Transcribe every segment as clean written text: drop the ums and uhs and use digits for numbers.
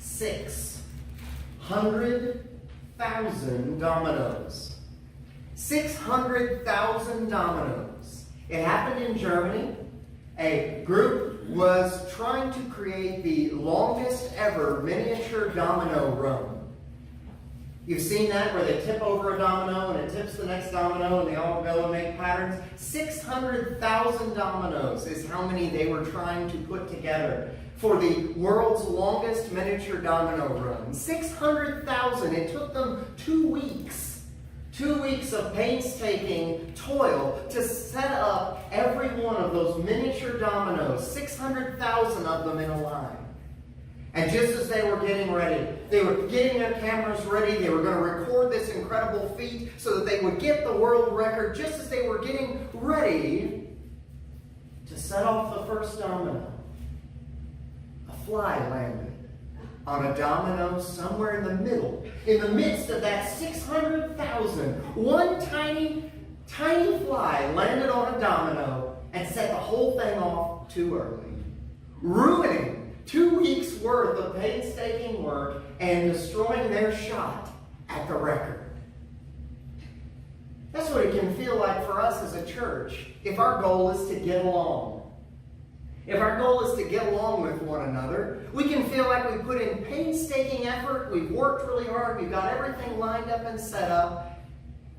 600,000 dominoes. 600,000 dominoes. It happened in Germany. A group was trying to create the longest ever miniature domino run. You've seen that where they tip over a domino and it tips the next domino and they all go and make patterns. 600,000 dominoes is how many they were trying to put together for the world's longest miniature domino run. 600,000. It took them 2 weeks. 2 weeks of painstaking toil to set up every one of those miniature dominoes. 600,000 of them in a line. And just as they were getting ready, they were getting their cameras ready, they were going to record this incredible feat so that they would get the world record. Just as they were getting ready to set off the first domino, a fly landed on a domino somewhere in the middle, in the midst of that 600,000. One tiny, tiny fly landed on a domino and set the whole thing off too early, ruining 2 weeks worth of painstaking work and destroying their shot at the record. That's what it can feel like for us as a church if our goal is to get along. If our goal is to get along with one another, we can feel like we put in painstaking effort, we've worked really hard, we've got everything lined up and set up,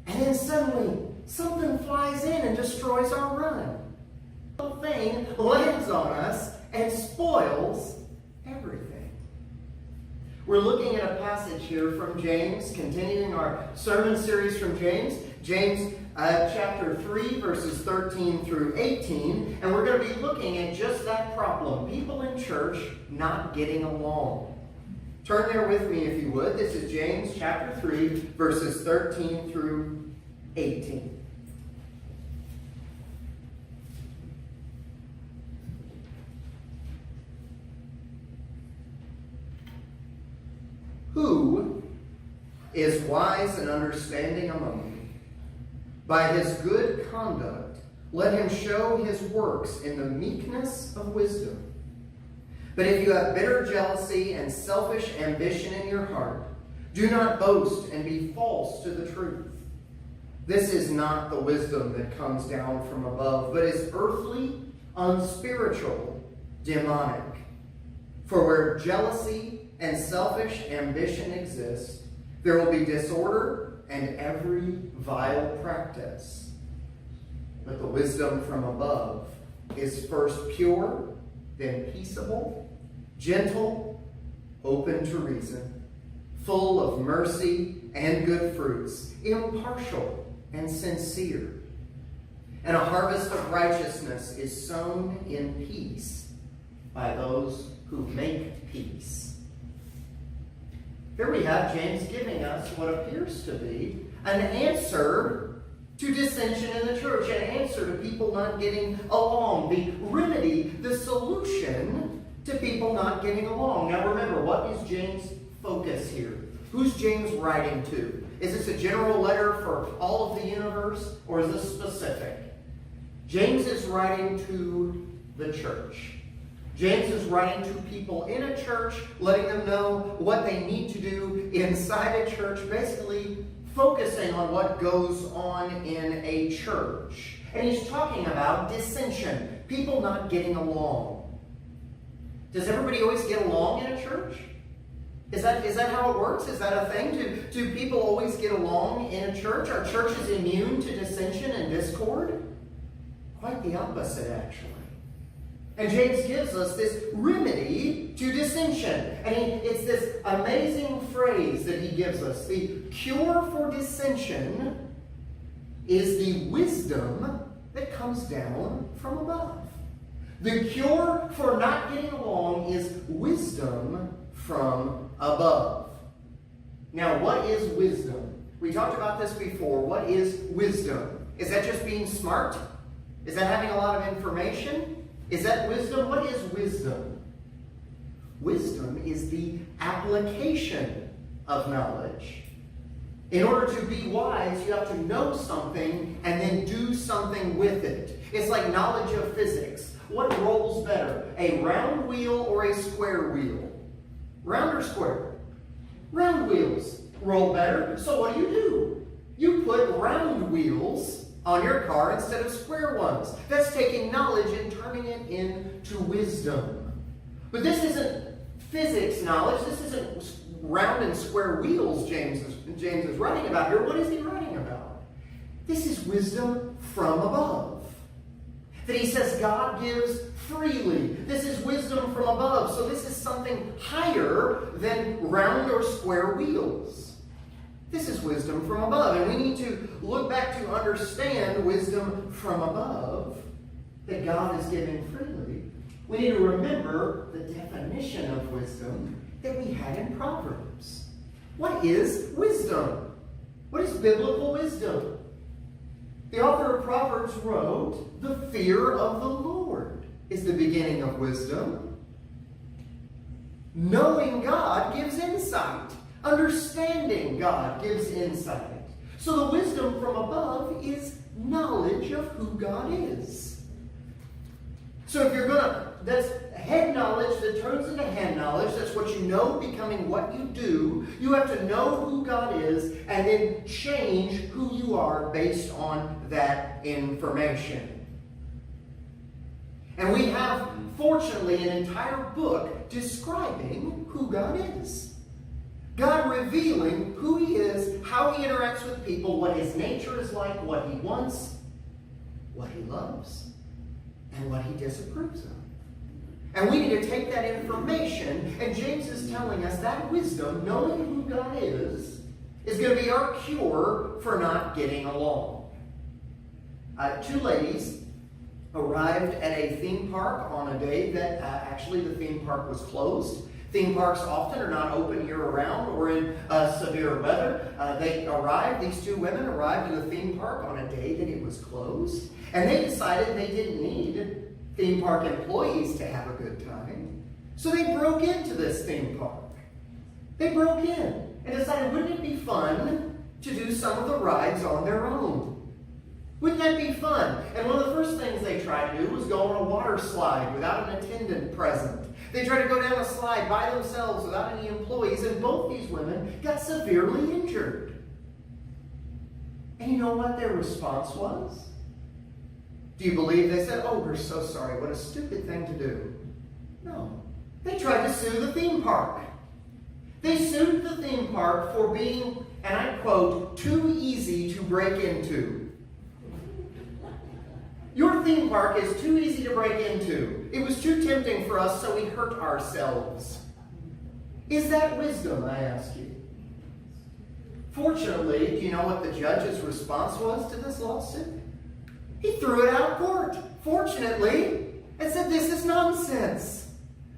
and then suddenly something flies in and destroys our run. The whole thing lands on us and spoils everything. We're looking at a passage here from James, continuing our sermon series from James. James chapter 3, verses 13 through 18. And we're going to be looking at just that problem. People in church not getting along. Turn there with me if you would. This is James chapter 3, verses 13 through 18. Who is wise and understanding among you? By his good conduct, let him show his works in the meekness of wisdom. But if you have bitter jealousy and selfish ambition in your heart, do not boast and be false to the truth. This is not the wisdom that comes down from above, but is earthly, unspiritual, demonic. For where jealousy and selfish ambition exist, there will be disorder and every vile practice. But the wisdom from above is first pure, then peaceable, gentle, open to reason, full of mercy and good fruits, impartial and sincere. And a harvest of righteousness is sown in peace by those who make peace. Here we have James giving us what appears to be an answer to dissension in the church, an answer to people not getting along, the remedy, the solution to people not getting along. Now remember, what is James' focus here? Who's James writing to? Is this a general letter for all of the universe, or is this specific? James is writing to the church. James is writing to people in a church, letting them know what they need to do inside a church, basically focusing on what goes on in a church. And he's talking about dissension, people not getting along. Does everybody always get along in a church? Is that how it works? Is that a thing? Do people always get along in a church? Are churches immune to dissension and discord? Quite the opposite, actually. And James gives us this remedy to dissension. And it's this amazing phrase that he gives us. The cure for dissension is the wisdom that comes down from above. The cure for not getting along is wisdom from above. Now, what is wisdom? We talked about this before. What is wisdom? Is that just being smart? Is that having a lot of information? Is that wisdom? What is wisdom? Wisdom is the application of knowledge. In order to be wise, you have to know something and then do something with it. It's like knowledge of physics. What rolls better, a round wheel or a square wheel? Round or square? Round wheels roll better. So what do? You put round wheels on your car instead of square ones. That's taking knowledge and turning it into wisdom. But this isn't physics knowledge. This isn't round and square wheels James is writing about here. What is he writing about? This is wisdom from above. That he says God gives freely. This is wisdom from above. So this is something higher than round or square wheels. This is wisdom from above. And we need to look back to understand wisdom from above that God is giving freely. We need to remember the definition of wisdom that we had in Proverbs. What is wisdom? What is biblical wisdom? The author of Proverbs wrote, "The fear of the Lord is the beginning of wisdom. Knowing God gives insight. Understanding God gives insight." So the wisdom from above is knowledge of who God is. So if you're that's head knowledge that turns into hand knowledge. That's what you know becoming what you do. You have to know who God is and then change who you are based on that information. And we have, fortunately, an entire book describing who God is. God revealing who he is, how he interacts with people, what his nature is like, what he wants, what he loves, and what he disapproves of. And we need to take that information, and James is telling us that wisdom, knowing who God is going to be our cure for not getting along. Two ladies arrived at a theme park on a day that actually the theme park was closed. Theme parks often are not open year-round or in severe weather. These two women arrived at a theme park on a day that it was closed, and they decided they didn't need theme park employees to have a good time. So they broke into this theme park. They broke in and decided, wouldn't it be fun to do some of the rides on their own? Wouldn't that be fun? And one of the first things they tried to do was go on a water slide without an attendant present. They tried to go down a slide by themselves without any employees, and both these women got severely injured. And you know what their response was? Do you believe they said, "Oh, we're so sorry, what a stupid thing to do"? No. They tried to sue the theme park. They sued the theme park for being, and I quote, "too easy to break into." Your theme park is too easy to break into. It was too tempting for us, so we hurt ourselves. Is that wisdom, I ask you? Fortunately, do you know what the judge's response was to this lawsuit? He threw it out of court, fortunately, and said, "This is nonsense.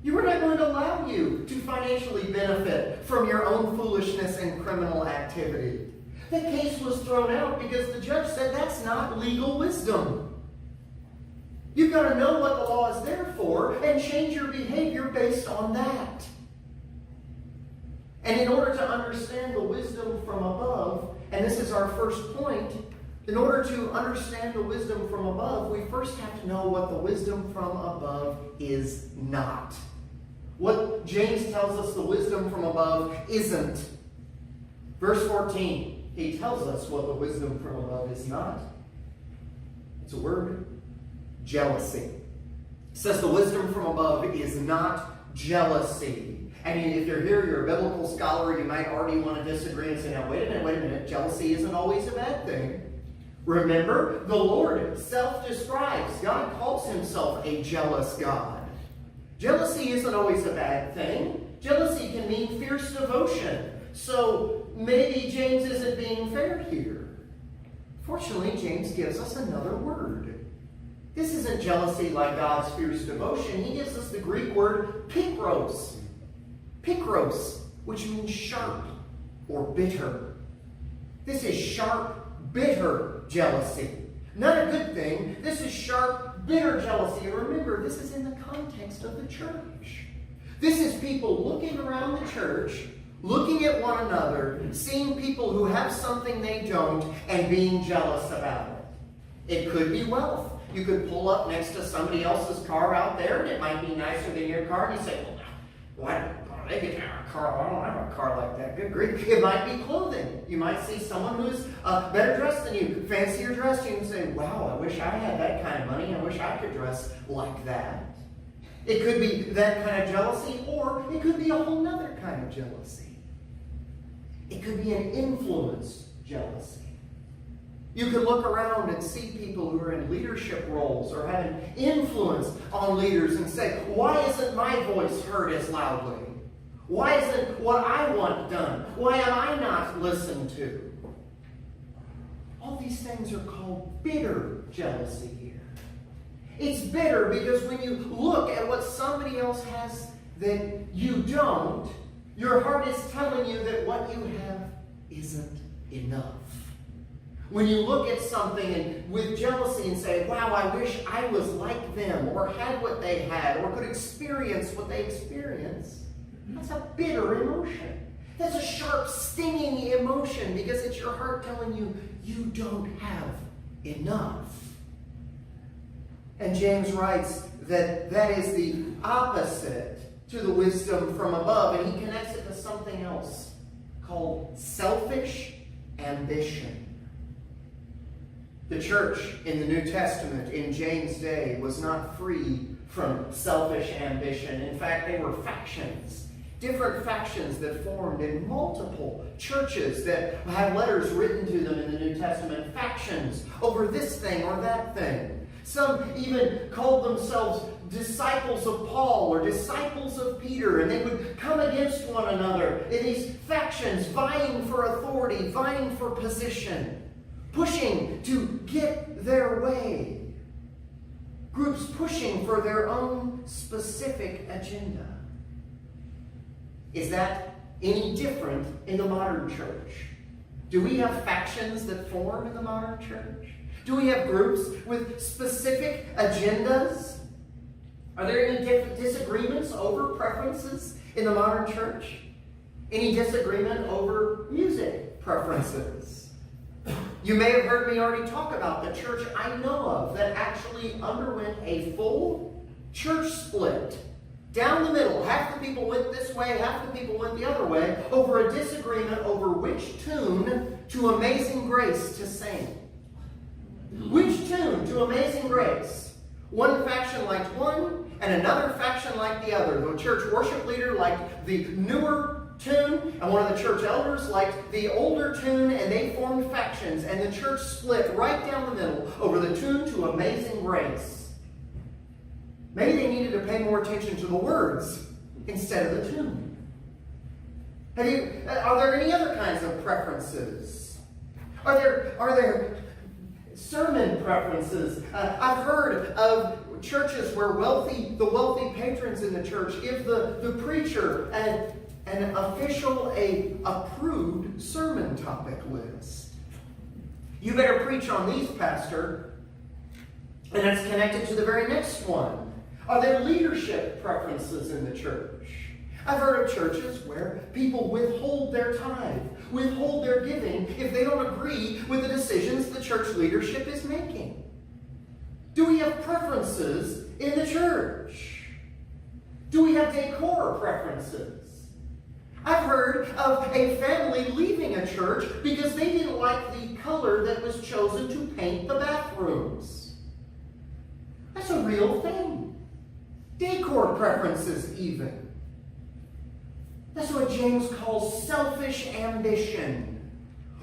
You are not going to allow you to financially benefit from your own foolishness and criminal activity." The case was thrown out because the judge said that's not legal wisdom. You've got to know what the law is there for and change your behavior based on that. And in order to understand the wisdom from above, and this is our first point, in order to understand the wisdom from above, we first have to know what the wisdom from above is not. What James tells us the wisdom from above isn't. Verse 14, he tells us what the wisdom from above is not. It's a word. Jealousy. It says the wisdom from above is not jealousy. I mean, if you're here, you're a biblical scholar, you might already want to disagree and say, "Now, wait a minute, jealousy isn't always a bad thing." Remember, the Lord self-describes. God calls himself a jealous God. Jealousy isn't always a bad thing. Jealousy can mean fierce devotion. So maybe James isn't being fair here. Fortunately, James gives us another word. This isn't jealousy like God's fierce devotion. He gives us the Greek word pikros. Pikros, which means sharp or bitter. This is sharp, bitter jealousy. Not a good thing. This is sharp, bitter jealousy. And remember, this is in the context of the church. This is people looking around the church, looking at one another, seeing people who have something they don't, and being jealous about it. It could be wealth. You could pull up next to somebody else's car out there, and it might be nicer than your car, and you say, "Well, what? they get to have a car. I don't have a car like that. Good grief. It might be clothing. You might see someone who's better dressed than you, fancier dressed, and you can say, wow, I wish I had that kind of money. I wish I could dress like that. It could be that kind of jealousy, or it could be a whole other kind of jealousy. It could be an influence jealousy. You could look around and see people who are in leadership roles or having influence on leaders and say, why isn't my voice heard as loudly? Why isn't what I want done? Why am I not listened to? All these things are called bitter jealousy here. It's bitter because when you look at what somebody else has that you don't, your heart is telling you that what you have isn't enough. When you look at something with jealousy and say, wow, I wish I was like them, or had what they had, or could experience what they experienced, that's a bitter emotion. That's a sharp, stinging emotion because it's your heart telling you you don't have enough. And James writes that that is the opposite to the wisdom from above, and he connects it to something else called selfish ambition. The church in the New Testament in James' day was not free from selfish ambition. In fact, they were factions. Different factions that formed in multiple churches that had letters written to them in the New Testament. Factions over this thing or that thing. Some even called themselves disciples of Paul or disciples of Peter, and they would come against one another in these factions, vying for authority, vying for position, pushing to get their way. Groups pushing for their own specific agenda. Is that any different in the modern church? Do we have factions that form in the modern church? Do we have groups with specific agendas? Are there any disagreements over preferences in the modern church? Any disagreement over music preferences? You may have heard me already talk about the church I know of that actually underwent a full church split. Down the middle, half the people went this way, half the people went the other way, over a disagreement over which tune to Amazing Grace to sing. Which tune to Amazing Grace? One faction liked one, and another faction liked the other. The church worship leader liked the newer tune, and one of the church elders liked the older tune, and they formed factions, and the church split right down the middle over the tune to Amazing Grace. Maybe they needed to pay more attention to the words instead of the tune. Are there any other kinds of preferences? Are there sermon preferences? I've heard of churches where the wealthy patrons in the church give the preacher an official, approved sermon topic list. You better preach on these, Pastor. And that's connected to the very next one. Are there leadership preferences in the church? I've heard of churches where people withhold their tithe, withhold their giving, if they don't agree with the decisions the church leadership is making. Do we have preferences in the church? Do we have decor preferences? I've heard of a family leaving a church because they didn't like the color that was chosen to paint the bathrooms. That's a real thing. Decor preferences even. That's what James calls selfish ambition.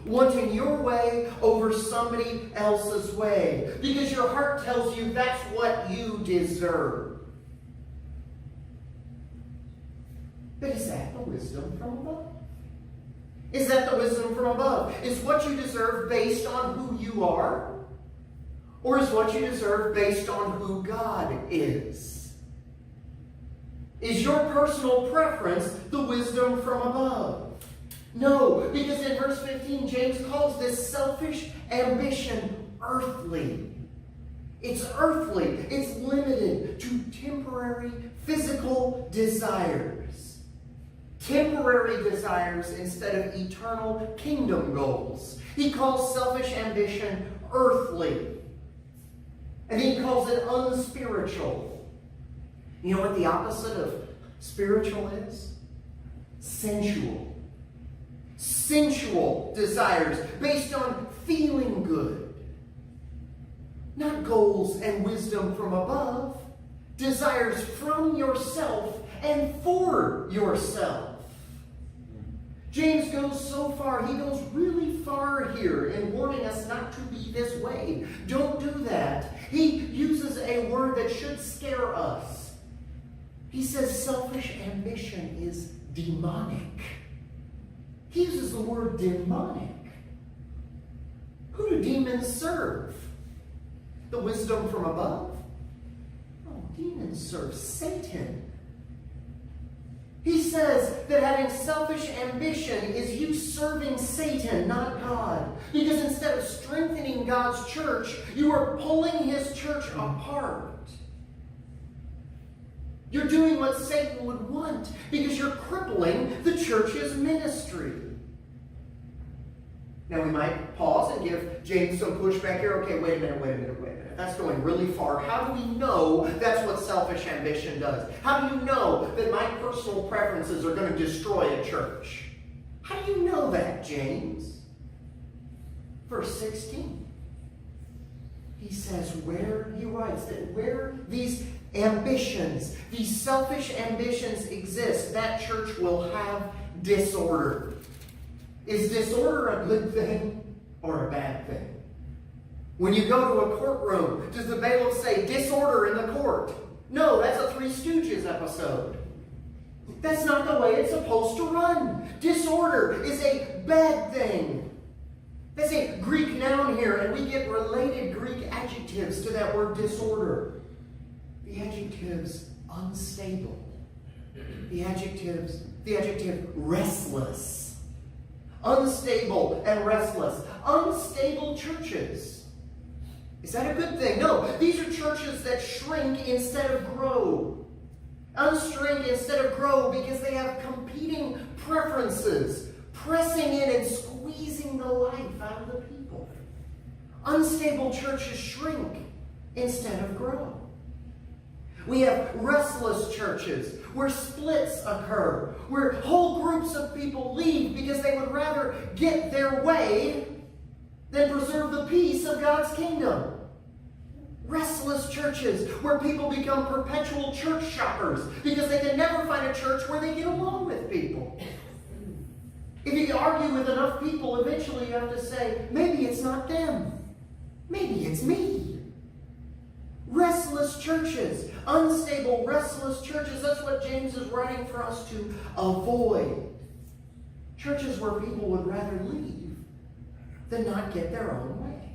Wanting your way over somebody else's way. Because your heart tells you that's what you deserve. But is that the wisdom from above? Is that the wisdom from above? Is what you deserve based on who you are? Or is what you deserve based on who God is? Is your personal preference the wisdom from above? No, because in verse 15, James calls this selfish ambition earthly. It's earthly. It's limited to temporary physical desires. Temporary desires instead of eternal kingdom goals. He calls selfish ambition earthly. And he calls it unspiritual. You know what the opposite of spiritual is? sensual. Sensual desires based on feeling good. Not goals and wisdom from above. Desires from yourself and for yourself. James goes so far, he goes really far here in warning us not to be this way. Don't do that. He uses a word that should scare us. He says selfish ambition is demonic. He uses the word demonic. Who do demons serve? The wisdom from above? Oh, demons serve Satan. He says that having selfish ambition is you serving Satan, not God. Because instead of strengthening God's church, you are pulling his church apart. You're doing what Satan would want because you're crippling the church's ministry. Now we might pause and give James some pushback here. Okay, wait a minute. That's going really far. How do we know that's what selfish ambition does? How do you know that my personal preferences are going to destroy a church? How do you know that, James? Verse 16. He says he writes that where these ambitions, these selfish ambitions exist, that church will have disorder. Is disorder a good thing or a bad thing? When you go to a courtroom, does the bailiff say disorder in the court? No, that's a Three Stooges episode. That's not the way it's supposed to run. Disorder is a bad thing. That's a Greek noun here, and we get related Greek adjectives to that word disorder. The adjectives unstable. The adjective restless. Unstable and restless. Unstable churches. Is that a good thing? No. These are churches that shrink instead of grow. Unshrink instead of grow because they have competing preferences, pressing in and squeezing the life out of the people. Unstable churches shrink instead of grow. We have restless churches where splits occur, where whole groups of people leave because they would rather get their way than preserve the peace of God's kingdom. Restless churches where people become perpetual church shoppers because they can never find a church where they get along with people. If you argue with enough people, eventually you have to say, maybe it's not them. Maybe it's me. Restless churches, unstable, restless churches. That's what James is writing for us to avoid. Churches where people would rather leave than not get their own way.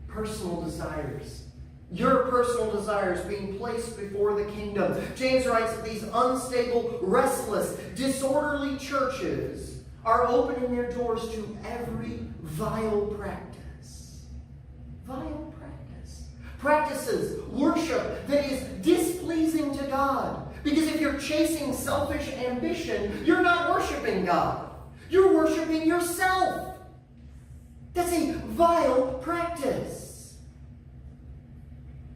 Personal desires. Your personal desires being placed before the kingdom. James writes that these unstable, restless, disorderly churches are opening their doors to every vile practice. Vile practice. Practices, worship that is displeasing to God. Because if you're chasing selfish ambition, you're not worshiping God. You're worshiping yourself. That's a vile practice.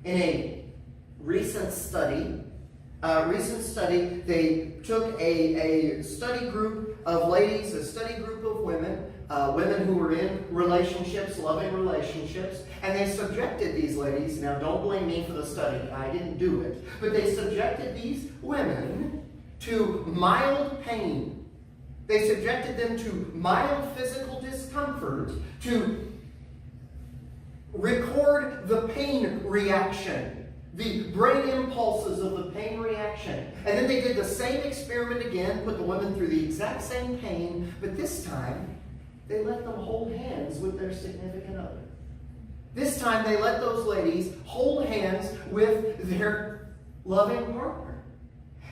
In a recent study, they took a study group of ladies, a study group of women, women who were in relationships, loving relationships, and they subjected these ladies, now don't blame me for the study, I didn't do it, but they subjected these women to mild pain. They subjected them to mild physical discomfort, to record the pain reaction, the brain impulses of the pain reaction. And then they did the same experiment again, put the women through the exact same pain, but this time they let them hold hands with their significant other. This time they let those ladies hold hands with their loving partner.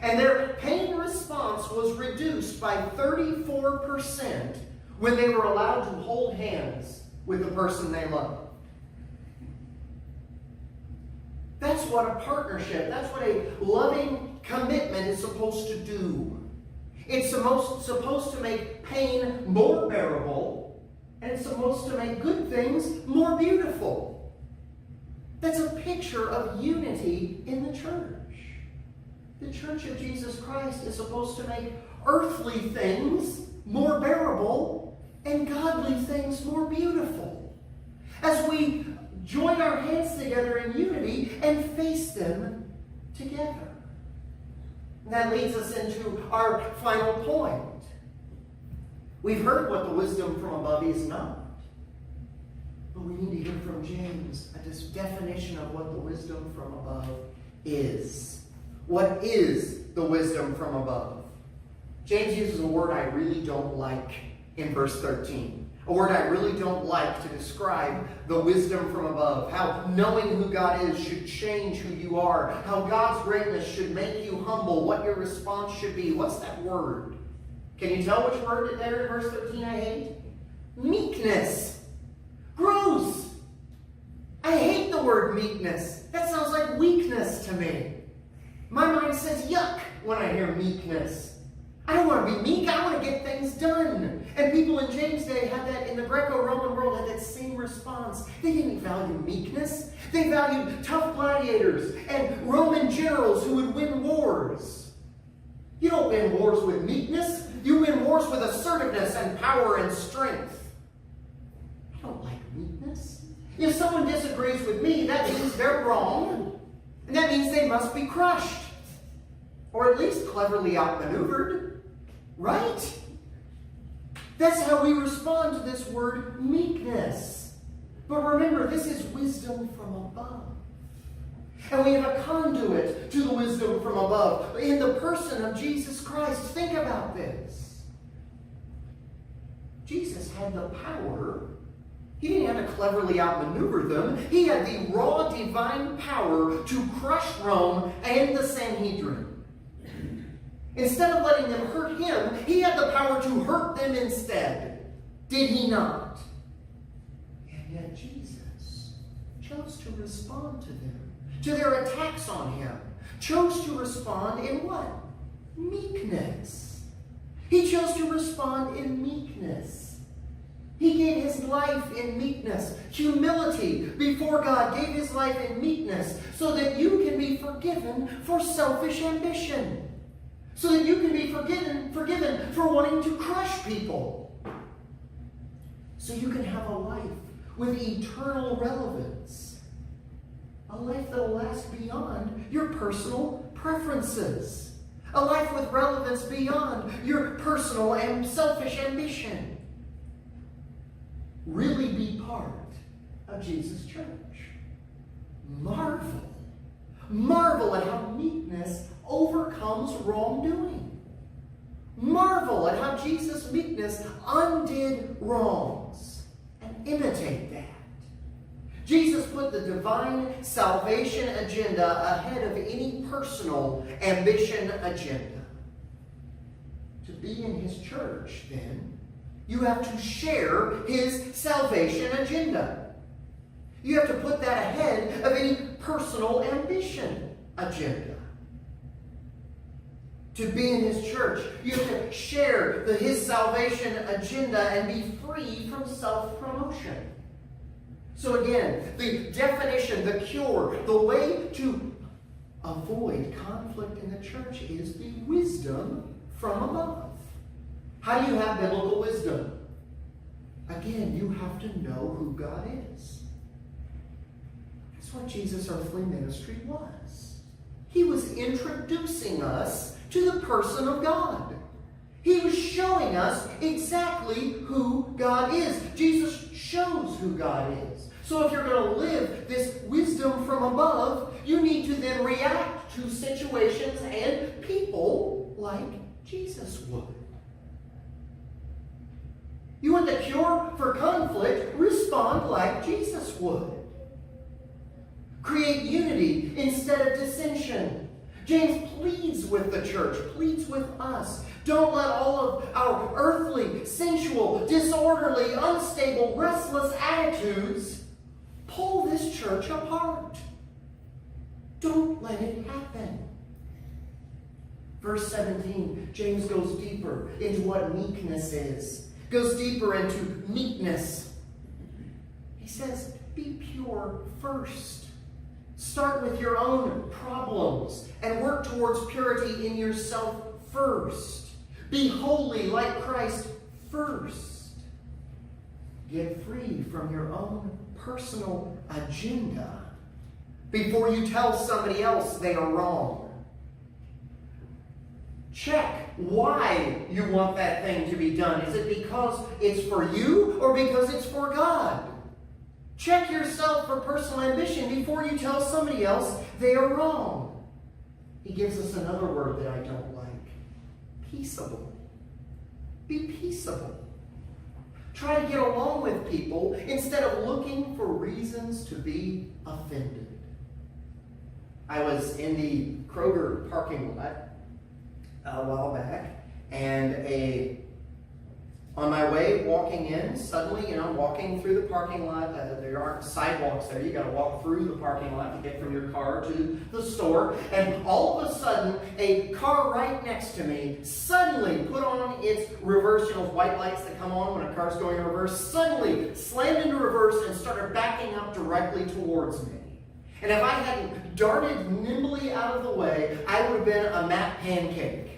And their pain response was reduced by 34% when they were allowed to hold hands with the person they loved. That's what a partnership, that's what a loving commitment is supposed to do. It's supposed to make pain more bearable, and it's supposed to make good things more beautiful. That's a picture of unity in the church. The Church of Jesus Christ is supposed to make earthly things more bearable and godly things more beautiful. As we join our hands together in unity and face them together. And that leads us into our final point. We've heard what the wisdom from above is not. But we need to hear from James a definition of what the wisdom from above is. What is the wisdom from above? James uses a word I really don't like in verse 13. A word I really don't like to describe the wisdom from above. How knowing who God is should change who you are. How God's greatness should make you humble. What your response should be. What's that word? Can you tell which word there in verse 13 I hate? Meekness. Gross. I hate the word meekness. That sounds like weakness to me. My mind says yuck when I hear meekness. I don't want to be meek. I want to get things done. And people in James' day had that, in the Greco-Roman world, had that same response. They didn't value meekness. They valued tough gladiators and Roman generals who would win wars. You don't win wars with meekness. You win wars with assertiveness and power and strength. I don't like meekness. If someone disagrees with me, that means they're wrong. And that means they must be crushed. Or at least cleverly outmaneuvered. Right? That's how we respond to this word meekness. But remember, this is wisdom from above. And we have a conduit to the wisdom from above in the person of Jesus Christ. Think about this. Jesus had the power. He didn't have to cleverly outmaneuver them. He had the raw divine power to crush Rome and the Sanhedrin. Instead of letting them hurt him, he had the power to hurt them instead. Did he not? And yet Jesus chose to respond to them, to their attacks on him. Chose to respond in what? Meekness. He chose to respond in meekness. He gave his life in meekness. Humility before God, gave his life in meekness so that you can be forgiven for selfish ambition. So that you can be forgiven for wanting to crush people. So you can have a life with eternal relevance. A life that will last beyond your personal preferences. A life with relevance beyond your personal and selfish ambition. Really be part of Jesus' church. Marvel. Marvel at how meekness overcomes wrongdoing. Marvel at how Jesus' meekness undid wrongs. And imitate that. Jesus put the divine salvation agenda ahead of any personal ambition agenda. To be in his church, then, you have to share his salvation agenda. You have to put that ahead of any personal ambition agenda. To be in his church, you have to share his salvation agenda and be free from self-promotion. So again, the definition, the cure, the way to avoid conflict in the church is the wisdom from above. How do you have biblical wisdom? Again, you have to know who God is. That's what Jesus' earthly ministry was. He was introducing us to the person of God. He was showing us exactly who God is. Jesus shows who God is. So if you're going to live this wisdom from above, you need to then react to situations and people like Jesus would. You want the cure for conflict? Respond like Jesus would. Create unity instead of dissension. James pleads with the church, pleads with us. Don't let all of our earthly, sensual, disorderly, unstable, restless attitudes pull this church apart. Don't let it happen. Verse 17, James goes deeper into what meekness is. Goes deeper into meekness. He says, be pure first. Start with your own problems and work towards purity in yourself first. Be holy like Christ first. Get free from your own personal agenda before you tell somebody else they are wrong. Check why you want that thing to be done. Is it because it's for you or because it's for God? Check yourself for personal ambition before you tell somebody else they are wrong. He gives us another word that I don't like. Peaceable. Be peaceable. Try to get along with people instead of looking for reasons to be offended. I was in the Kroger parking lot a while back, and on my way walking in, suddenly, walking through the parking lot, there aren't sidewalks there. You got to walk through the parking lot to get from your car to the store. And all of a sudden, a car right next to me suddenly put on its reverse, white lights that come on when a car's going in reverse, suddenly slammed into reverse and started backing up directly towards me. And if I hadn't darted nimbly out of the way, I would have been a Matt pancake.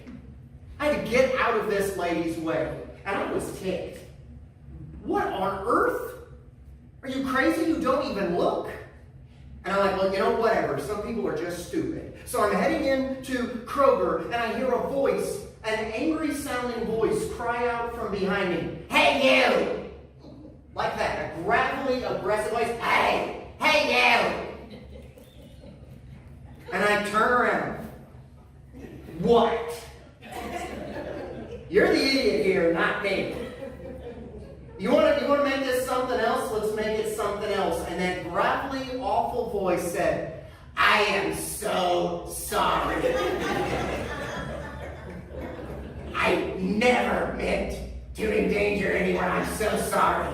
I had to get out of this lady's way. And I was ticked. What on earth? Are you crazy? You don't even look? And I'm like, well, whatever. Some people are just stupid. So I'm heading into Kroger, and I hear a voice, an angry-sounding voice, cry out from behind me, "Hey, you!" Like that. A gravelly, aggressive voice. Hey! Hey, you! And I turn around. What? You're the idiot here, not me. You want to make this something else? Let's make it something else. And that gravelly, awful voice said, "I am so sorry. I never meant to endanger anyone. I'm so sorry.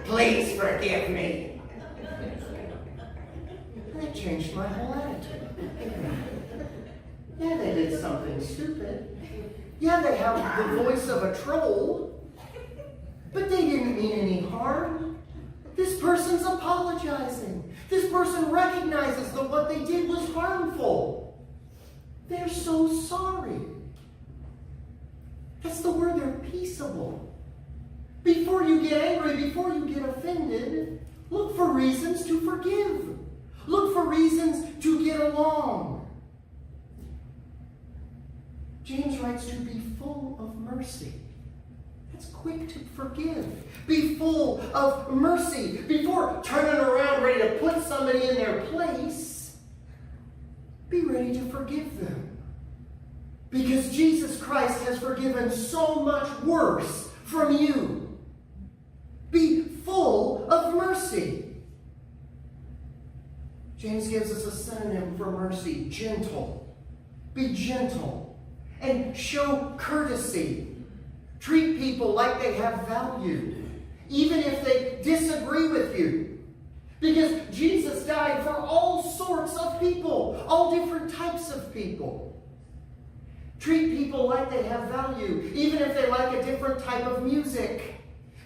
Please forgive me." And that changed my whole attitude. Yeah, they did something stupid. Yeah, they have the voice of a troll, but they didn't mean any harm. This person's apologizing. This person recognizes that what they did was harmful. They're so sorry. That's the word, they're peaceable. Before you get angry, before you get offended, look for reasons to forgive. Look for reasons to get along. James writes to be full of mercy. That's quick to forgive. Be full of mercy. Before turning around ready to put somebody in their place, be ready to forgive them. Because Jesus Christ has forgiven so much worse from you. Be full of mercy. James gives us a synonym for mercy, gentle. Be gentle. And show courtesy. Treat people like they have value, even if they disagree with you. Because Jesus died for all sorts of people, all different types of people. Treat people like they have value, even if they like a different type of music.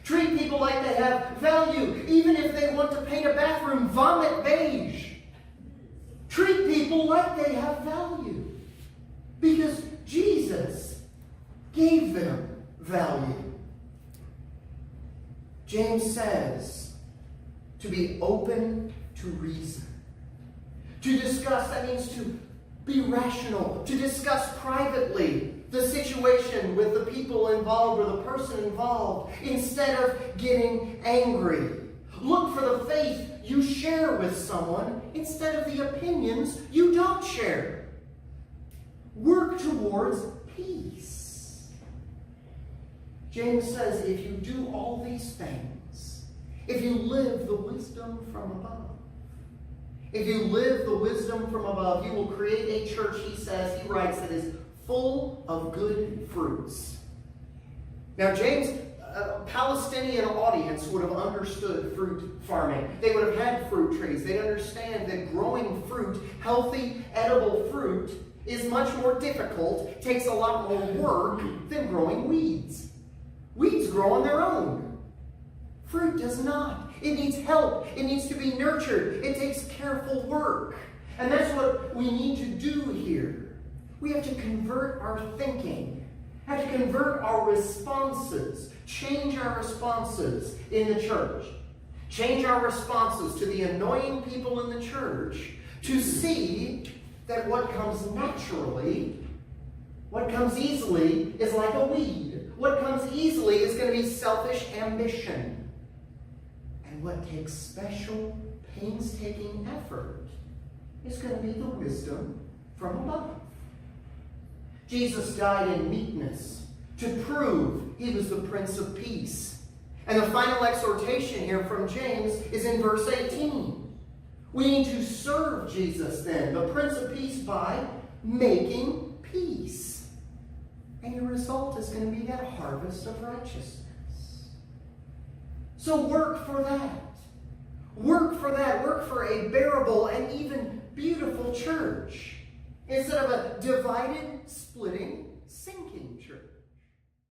Treat people like they have value, even if they want to paint a bathroom vomit beige. Treat people like they have value. Because Jesus gave them value. James says to be open to reason. To discuss, that means to be rational. To discuss privately the situation with the people involved or the person involved instead of getting angry. Look for the faith you share with someone instead of the opinions you don't share. Work towards peace. James says if you do all these things, if you live the wisdom from above, if you live the wisdom from above, you will create a church, he writes, that is full of good fruits. Now, James, a Palestinian audience would have understood fruit farming. They would have had fruit trees. They'd understand that growing fruit, healthy, edible fruit, is much more difficult, takes a lot more work than growing weeds. Weeds grow on their own. Fruit does not. It needs help. It needs to be nurtured. It takes careful work. And that's what we need to do here. We have to convert our thinking have to convert our responses, change our responses in the church. Change our responses to the annoying people in the church to see that what comes naturally, what comes easily, is like a weed. What comes easily is going to be selfish ambition. And what takes special, painstaking effort is going to be the wisdom from above. Jesus died in meekness to prove he was the Prince of Peace. And the final exhortation here from James is in verse 18. We need to serve Jesus then, the Prince of Peace, by making peace. And your result is going to be that harvest of righteousness. So work for that. Work for that. Work for a bearable and even beautiful church, instead of a divided, splitting, sinking church.